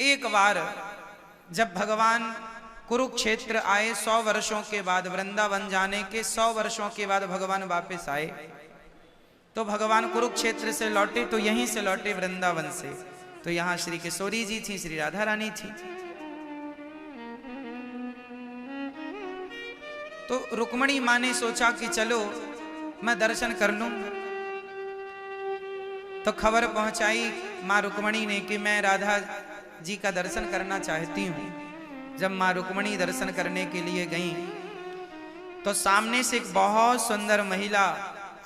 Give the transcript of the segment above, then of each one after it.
एक बार जब भगवान कुरुक्षेत्र आए 100 वर्षों के बाद, वृंदावन जाने के 100 वर्षों के बाद भगवान वापस आए, तो भगवान कुरुक्षेत्र से लौटे तो यहीं से लौटे वृंदावन से, तो यहां श्री किशोरी जी थी, श्री राधा रानी थी। तो रुक्मणी मां ने सोचा कि चलो मैं दर्शन कर लूं, तो खबर पहुंचाई मां रुक्मणी ने कि मैं राधा जी का दर्शन करना चाहती हूं। जब मां रुक्मणी दर्शन करने के लिए गई तो सामने से एक बहुत सुंदर महिला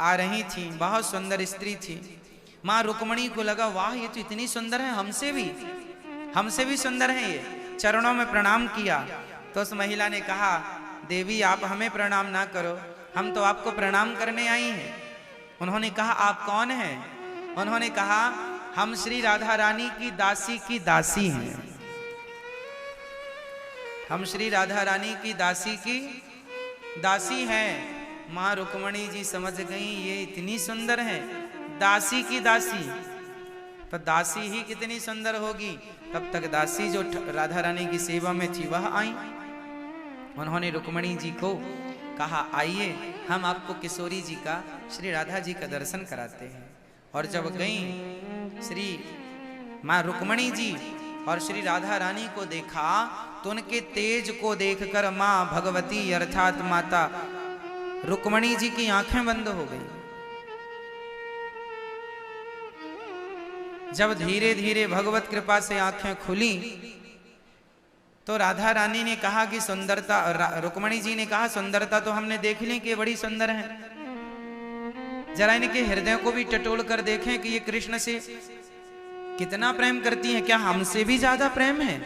आ रही थी, बहुत सुंदर स्त्री थी। मां रुक्मणी को लगा वाह ये तो इतनी सुंदर है, हमसे भी सुंदर है ये। चरणों में प्रणाम किया तो उस महिला ने कहा देवी आप हमें प्रणाम ना करो, हम तो आपको प्रणाम करने आई हैं। उन्होंने कहा आप कौन हैं? उन्होंने कहा हम श्री राधा रानी की दासी हैं, हम श्री राधा रानी की दासी हैं। मां रुक्मणी जी समझ गई ये इतनी सुंदर है, दासी की दासी, तो दासी ही कितनी सुंदर होगी। तब तक दासी जो राधा रानी की सेवा में थी वह आई। उन्होंने रुक्मणी जी को कहा आइए हम आपको किशोरी जी का, श्री राधा जी का दर्शन कराते हैं। और जब गई श्री मां रुक्मणी जी और श्री राधा रानी को देखा तो उनके तेज को देखकर मां भगवती अर्थात माता रुक्मणी जी की आंखें बंद हो गई। जब धीरे धीरे भगवत कृपा से आंखें खुली तो राधा रानी ने कहा कि सुंदरता, रुक्मणी जी ने कहा सुंदरता तो हमने देख ली कि बड़ी सुंदर है, जरा इनके हृदय को भी टटोल कर देखें कि ये कृष्ण से कितना प्रेम करती हैं, क्या हमसे भी ज्यादा प्रेम है।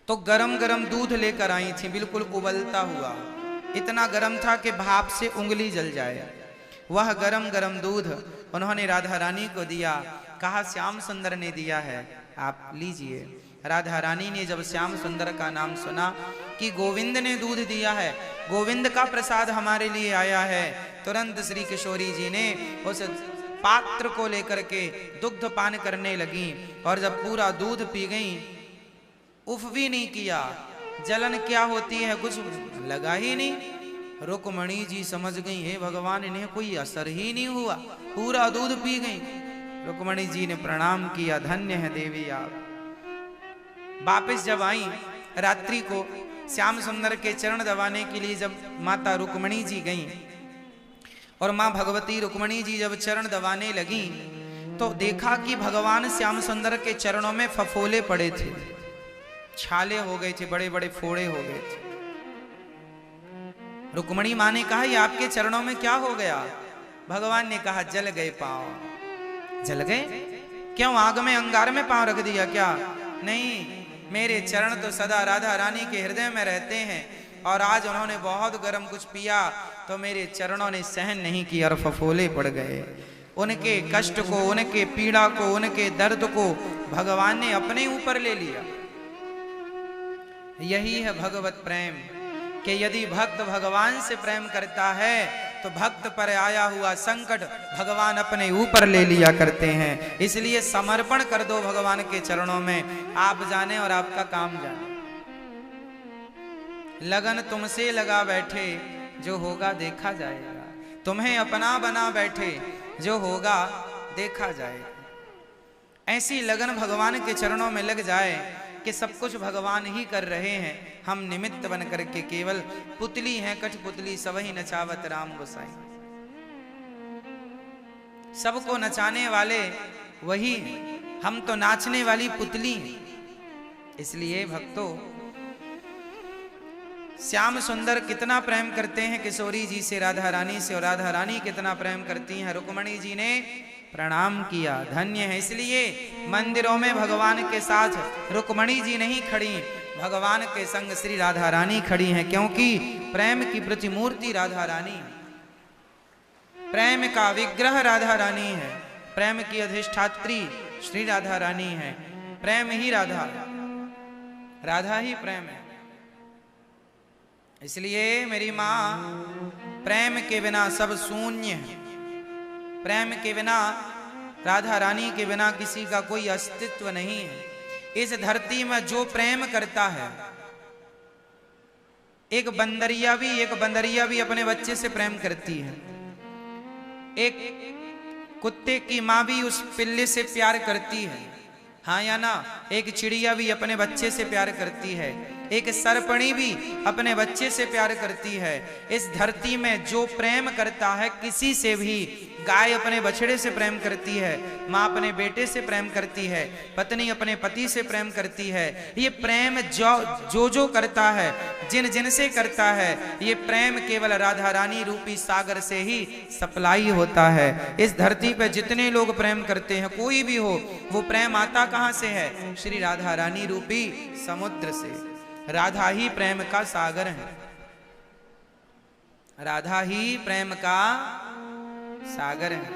तो गरम गरम दूध लेकर आई थी, बिल्कुल उबलता हुआ, इतना गरम था कि भाप से उंगली जल जाए। वह गरम गरम दूध उन्होंने राधा रानी को दिया, कहा श्याम सुंदर ने दिया है आप लीजिए। राधा रानी ने जब श्याम सुंदर का नाम सुना कि गोविंद ने दूध दिया है, गोविंद का प्रसाद हमारे लिए आया है, तुरंत श्री किशोरी जी ने उस पात्र को लेकर के दुग्ध पान करने लगी। और जब पूरा दूध पी गई, उफ भी नहीं किया, जलन क्या होती है कुछ लगा ही नहीं। रुक्मणी जी समझ गई हे भगवान इन्हें कोई असर ही नहीं हुआ, पूरा दूध पी गई। रुक्मणी जी ने प्रणाम किया, धन्य है देवी आप। वापिस जब आई रात्रि को श्याम सुंदर के चरण दबाने के लिए जब माता रुक्मणी जी गई और मां भगवती रुक्मणी जी जब चरण दबाने लगी तो देखा कि भगवान श्याम सुंदर के चरणों में फफोले पड़े थे, छाले हो गए थे, बड़े बड़े फोड़े हो गए थे। रुक्मणी मां ने कहा ये आपके चरणों में क्या हो गया? भगवान ने कहा जल गए पांव। जल गए? क्यों आग में अंगार में पांव रख दिया क्या? नहीं, मेरे चरण तो सदा राधा रानी के हृदय में रहते हैं और आज उन्होंने बहुत गर्म कुछ पिया तो मेरे चरणों ने सहन नहीं किया और फफोले पड़ गए। उनके कष्ट को, उनके पीड़ा को, उनके दर्द को भगवान ने अपने ऊपर ले लिया। यही है भगवत प्रेम कि यदि भक्त भगवान से प्रेम करता है तो भक्त पर आया हुआ संकट भगवान अपने ऊपर ले लिया करते हैं। इसलिए समर्पण कर दो भगवान के चरणों में, आप जाने और आपका काम जाने। लगन तुमसे लगा बैठे, जो होगा देखा जाएगा। तुम्हें अपना बना बैठे, जो होगा देखा जाएगा। ऐसी लगन भगवान के चरणों में लग जाए कि सब कुछ भगवान ही कर रहे हैं, हम निमित्त बन करके केवल पुतली हैं, कठपुतली सबही नचावत राम गोसाई। सबको नचाने वाले वही हैं, हम तो नाचने वाली पुतली हैं। इसलिए भक्तों श्याम सुंदर कितना प्रेम करते हैं किशोरी जी से, राधा रानी से, और राधा रानी कितना प्रेम करती हैं। रुक्मणी जी ने प्रणाम किया, धन्य है। इसलिए मंदिरों में भगवान के साथ रुक्मणी जी नहीं खड़ी, भगवान के संग श्री राधा रानी खड़ी हैं, क्योंकि प्रेम की प्रतिमूर्ति राधा रानी, प्रेम का विग्रह राधा रानी है, प्रेम की अधिष्ठात्री श्री राधा रानी है। प्रेम ही राधा, राधा ही प्रेम है। इसलिए मेरी मां प्रेम के बिना सब शून्य है, प्रेम के बिना, राधा रानी के बिना किसी का कोई अस्तित्व नहीं है। इस धरती में जो प्रेम करता है, एक बंदरिया भी अपने बच्चे से प्रेम करती है, एक कुत्ते की माँ भी उस पिल्ले से प्यार करती है, हाँ या ना। एक चिड़िया भी अपने बच्चे से प्यार करती है, एक सरपणी भी अपने बच्चे से प्यार करती है। इस धरती में जो प्रेम करता है किसी से भी, गाय अपने बछड़े से प्रेम करती है, माँ अपने बेटे से प्रेम करती है, पत्नी अपने पति से प्रेम करती है। ये प्रेम जो करता है, जिन जिन से करता है, ये प्रेम केवल राधा रानी रूपी सागर से ही सप्लाई होता है। इस धरती पे जितने लोग प्रेम करते हैं, कोई भी हो, वो प्रेम आता कहाँ से है? श्री राधा रानी रूपी समुद्र से। राधा ही प्रेम का सागर है, राधा ही प्रेम का सागर है।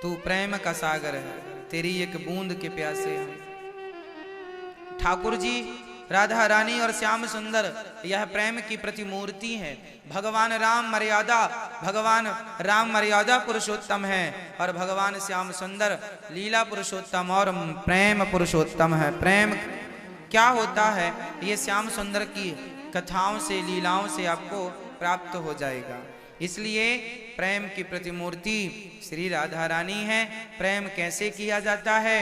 तू प्रेम का सागर है, तेरी एक बूंद के प्यासे हैं। ठाकुर जी, राधा रानी और श्याम सुंदर यह प्रेम की प्रतिमूर्ति है। भगवान राम मर्यादा पुरुषोत्तम है और भगवान श्याम सुंदर लीला पुरुषोत्तम और प्रेम पुरुषोत्तम है। प्रेम क्या होता है, ये श्याम सुंदर की कथाओं से, लीलाओं से आपको प्राप्त हो जाएगा। इसलिए प्रेम की प्रतिमूर्ति श्री राधा रानी है। प्रेम कैसे किया जाता है?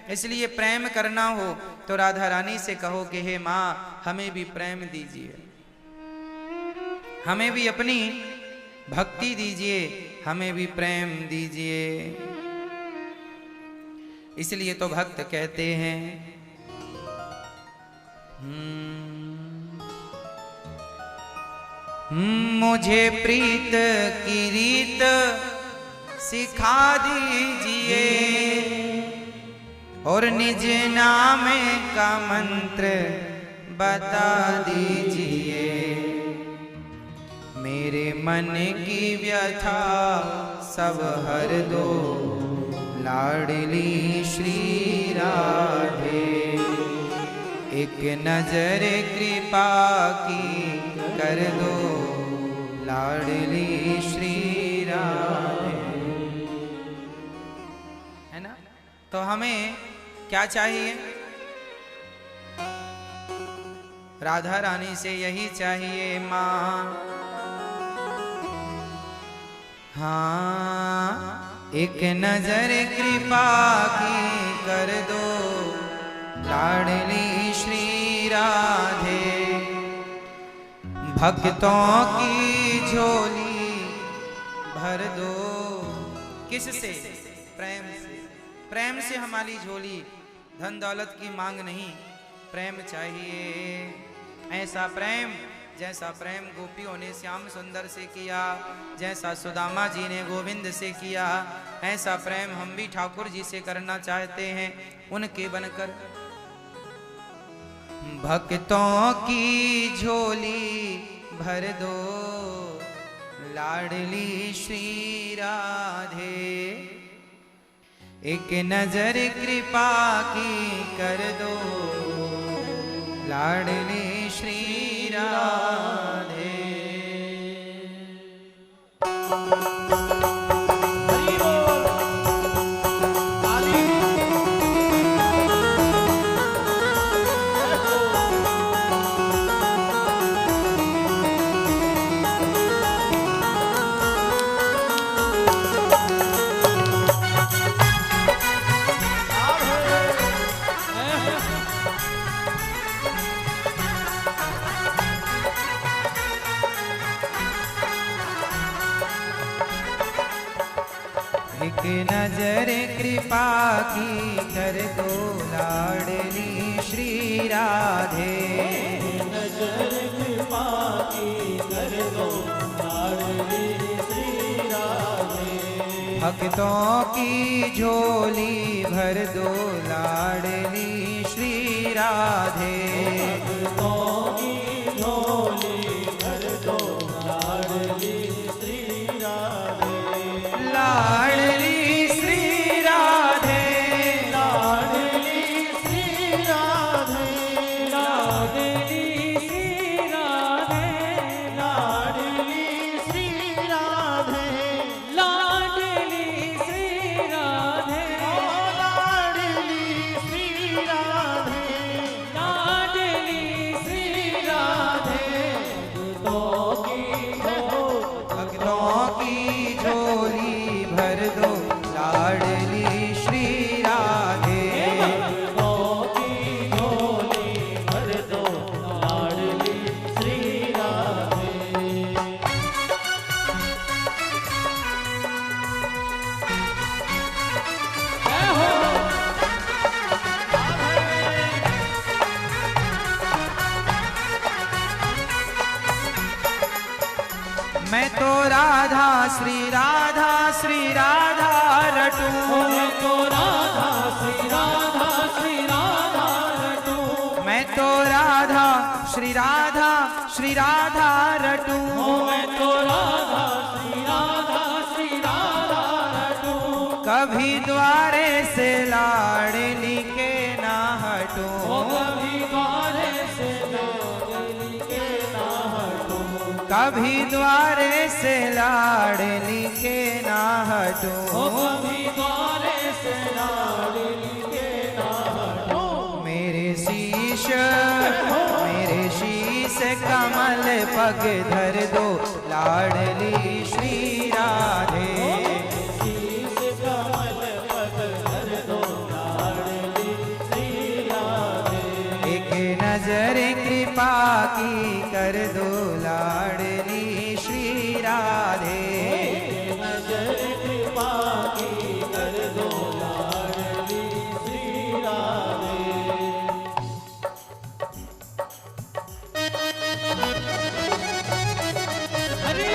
इसलिए प्रेम करना हो तो राधा रानी से कहो कि हे माँ, हमें भी प्रेम दीजिए, हमें भी अपनी भक्ति दीजिए, हमें भी प्रेम दीजिए। इसलिए तो भक्त कहते हैं, मुझे प्रीत की रीत सिखा दीजिए और निज नाम का मंत्र बता दीजिए। मेरे मन की व्यथा सब हर दो, लाडली श्री राधे। एक नजर कृपा की कर दो, लाडली श्री राधे। है ना? तो हमें क्या चाहिए? राधा रानी से यही चाहिए माँ, हाँ, एक नजर कृपा की कर दो, लाडली श्री राधे। भक्तों की झोली भर दो। किससे? प्रेम से। प्रेम से हमारी झोली, धन दौलत की मांग नहीं, प्रेम चाहिए। ऐसा प्रेम जैसा प्रेम गोपियों ने श्याम सुंदर से किया, जैसा सुदामा जी ने गोविंद से किया, ऐसा प्रेम हम भी ठाकुर जी से करना चाहते हैं, उनके बनकर। भक्तों की झोली भर दो, लाडली श्री राधे। एक नजर कृपा की कर दो, लाडली श्री राधे। एक नजर कृपा की कर दो, लाडली श्री राधे। नजर कृपा की कर दो, लाडली श्री राधे। भक्तों की झोली भर दो, लाडली श्री राधे। भक्तों की झोली भर दो, लाडली श्री राधे। लाडली श्री राधे, लाडली श्री राधे, लाडली श्री राधे, लाडली श्री राधे, लाडली श्री राधे, लाडली श्री श्री राधा रटूं। मैं तो राधा श्री राधा रटूं। मैं तो राधा श्री राधा रटूं। मैं तो राधा श्री राधा रटूं। कभी द्वारे से लाडली के ना हटूं। कभी द्वारे से लाडली के ना हटूं। कभी द्वारे से लाडली के ना हटूं। कभी द्वारे से लाडली के ना हटूं। मेरे शीश कमल पग धर दो लाडली श्री राधे। शीश कमल पग धर दो लाडली श्री राधे। एक नजर कृपा की कर दो लाडली श्री राधे। नजर कृपा की कर दो लाडली श्री राधे। हरि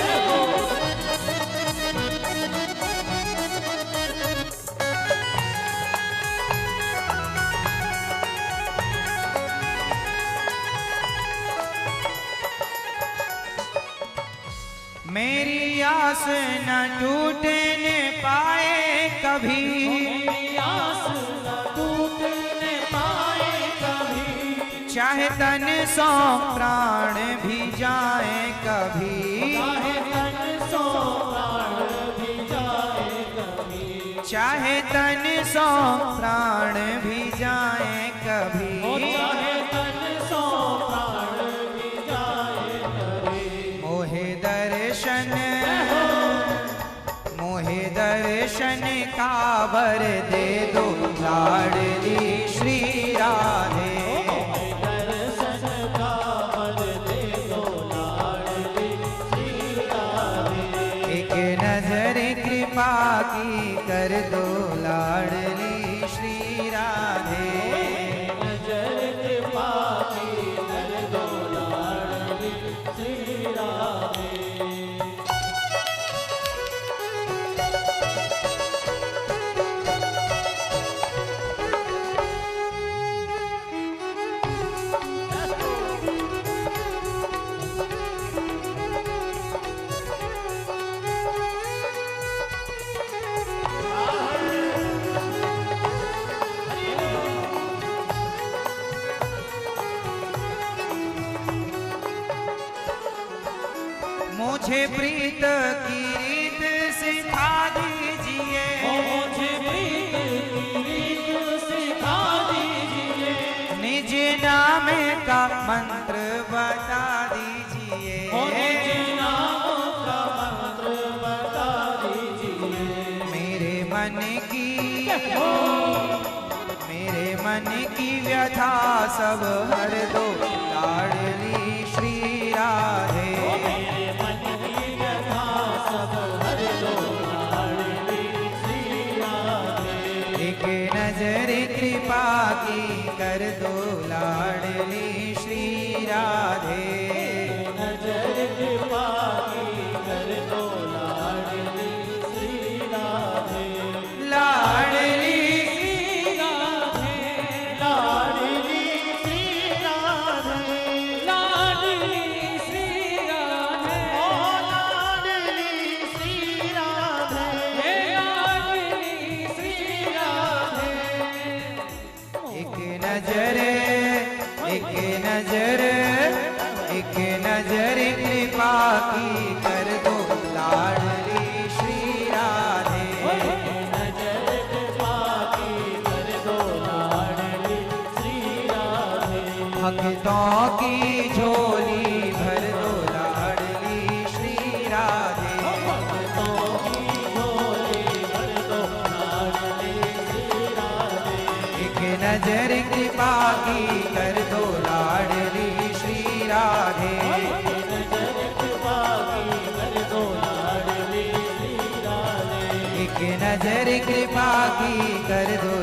मेरी आस न टूटने पाए कभी। मेरी आस न टूटने पाए कभी। चाहे तन सौ प्राण भी जाए कभी। चाहे तन सौ प्राण भी जाए कभी। चाहे तन सौ प्राण भी जाए कभी। चाहे तन सौ प्राण भी जाए कभी। मोहे दर्शन का वर दे दो लाडली श्री राधे। दर्शन का वर दे दो लाडली श्री राधे। एक नजर कृपा की कर दो लाडली श्री राधे। नजर कृपा की कर दो लाडली श्री राधे। मुझे प्रीत की रीत सिखा दीजिए। मुझे प्रीत की रीत सिखा दीजिए। निज नाम का मंत्र बता दीजिए। निज नाम का मंत्र बता दीजिए। मेरे मन की व्यथा सब हर दो लाडली श्री राधे। मेरे मन की व्यथा सब हर दो लाडली श्री राधे। एक नजर कृपा की कर दो लाडली श्री राधे। नजर कृपा की कर दो लाडली श्री राधे। लाडली लाडली श्री राधे। लाडली श्री राधे। ओ लाडली श्री राधे। हे लाडली श्री राधे। एक नजर कृपा की कर दो लाडली श्री राधे। नजर कृपा की कर दो लाडली श्री राधे। भक्तों की झोली भर दो लाडली श्री राधे। भक्तों की झोली भर दो लाडली श्री राधे। एक नजर कृपा की कर दो लाडली श्री राधे। नजर कृपा की कर दो लाडली श्री राधे। एक नजर कृपा की कर दो